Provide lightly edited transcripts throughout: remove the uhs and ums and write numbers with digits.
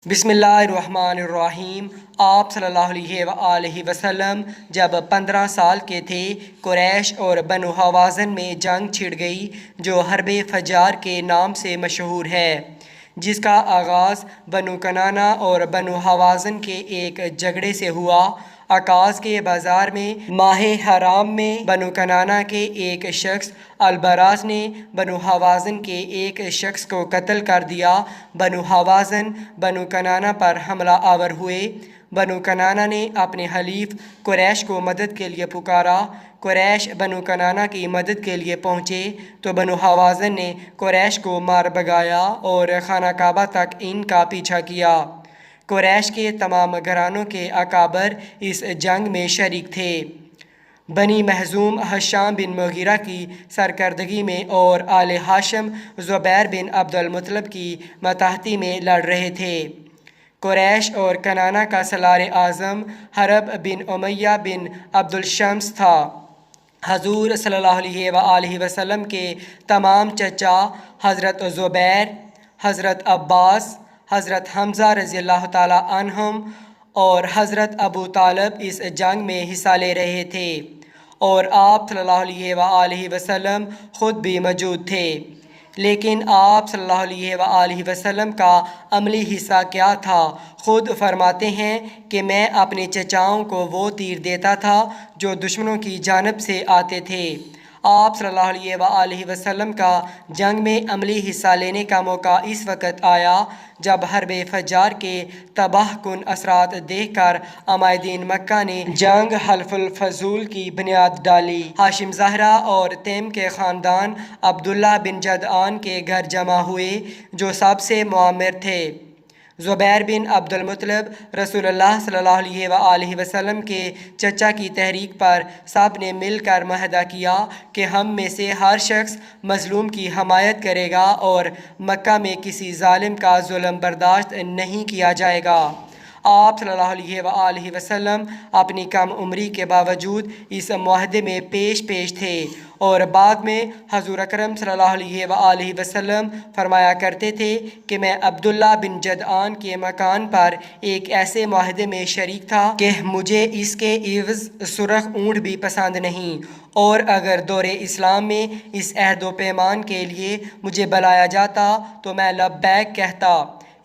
بسم اللہ الرحمن الرحیم۔ آپ صلی اللہ علیہ وآلہ وسلم جب 15 سال کے تھے، قریش اور بنو حوازن میں جنگ چھڑ گئی جو حرب فجار کے نام سے مشہور ہے، جس کا آغاز بنو کنانہ اور بنو حوازن کے ایک جھگڑے سے ہوا۔ عکاظ کے بازار میں ماہ حرام میں بنو کنانہ کے ایک شخص البراز نے بنو حوازن کے ایک شخص کو قتل کر دیا۔ بنو حوازن بنو کنانہ پر حملہ آور ہوئے۔ بنو کنانہ نے اپنے حلیف قریش کو مدد کے لیے پکارا۔ قریش بنو کنانہ کی مدد کے لیے پہنچے تو بنو حوازن نے قریش کو مار بھگایا اور خانہ کعبہ تک ان کا پیچھا کیا۔ قریش کے تمام گھرانوں کے اکابر اس جنگ میں شریک تھے۔ بنی مخزوم ہشام بن مغیرہ کی سرکردگی میں اور آل ہاشم زبیر بن عبد المطلب کی ماتحتی میں لڑ رہے تھے۔ قریش اور کنانہ کا سالار اعظم حرب بن امیہ بن عبد الشمس تھا۔ حضور صلی اللہ علیہ وآلہ وسلم کے تمام چچا حضرت زبیر، حضرت عباس، حضرت حمزہ رضی اللہ تعالیٰ عنہم اور حضرت ابو طالب اس جنگ میں حصہ لے رہے تھے، اور آپ صلی اللہ علیہ وآلہ وسلم خود بھی موجود تھے۔ لیکن آپ صلی اللہ علیہ وآلہ وسلم کا عملی حصہ کیا تھا؟ خود فرماتے ہیں کہ میں اپنے چچاؤں کو وہ تیر دیتا تھا جو دشمنوں کی جانب سے آتے تھے۔ آپ صلی اللہ علیہ وآلہ وسلم کا جنگ میں عملی حصہ لینے کا موقع اس وقت آیا جب حرب فجار کے تباہ کن اثرات دیکھ کر عمائدین مکہ نے جنگ حلف الفضول کی بنیاد ڈالی۔ ہاشم زہرہ اور تیم کے خاندان عبداللہ بن جدعان کے گھر جمع ہوئے جو سب سے معمر تھے۔ زبیر بن عبد المطلب رسول اللہ صلی اللہ علیہ وآلہ وسلم کے چچا کی تحریک پر سب نے مل کر معاہدہ کیا کہ ہم میں سے ہر شخص مظلوم کی حمایت کرے گا اور مکہ میں کسی ظالم کا ظلم برداشت نہیں کیا جائے گا۔ آپ صلی اللہ علیہ وآلہ وسلم اپنی کم عمری کے باوجود اس معاہدے میں پیش تھے، اور بعد میں حضور اکرم صلی اللہ علیہ وآلہ وسلم فرمایا کرتے تھے کہ میں عبداللہ بن جدعان کے مکان پر ایک ایسے معاہدے میں شریک تھا کہ مجھے اس کے عوض سرخ اونٹ بھی پسند نہیں، اور اگر دور اسلام میں اس عہد و پیمان کے لیے مجھے بلایا جاتا تو میں لبیک کہتا۔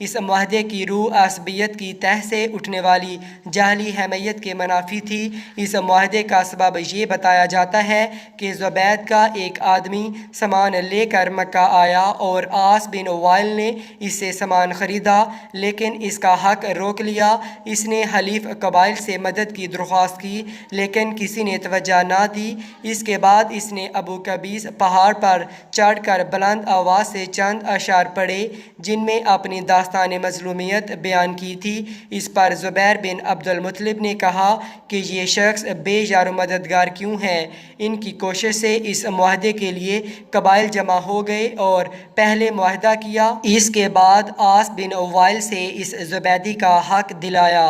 اس معاہدے کی روح عصبیت کی تہ سے اٹھنے والی جاہلی حمیت کے منافی تھی۔ اس معاہدے کا سبب یہ بتایا جاتا ہے کہ زبید کا ایک آدمی سامان لے کر مکہ آیا اور عاص بن وائل نے اس سے سامان خریدا، لیکن اس کا حق روک لیا۔ اس نے حلیف قبائل سے مدد کی درخواست کی لیکن کسی نے توجہ نہ دی۔ اس کے بعد اس نے ابو قبیس پہاڑ پر چڑھ کر بلند آواز سے چند اشعار پڑھے جن میں اپنی داستان مظلومیت بیان کی تھی۔ اس پر زبیر بن عبد المطلب نے کہا کہ یہ شخص بے یار و مددگار کیوں ہے؟ ان کی کوشش سے اس معاہدے کے لیے قبائل جمع ہو گئے اور پہلے معاہدہ کیا۔ اس کے بعد عاص بن وائل سے اس زبیدی کا حق دلایا۔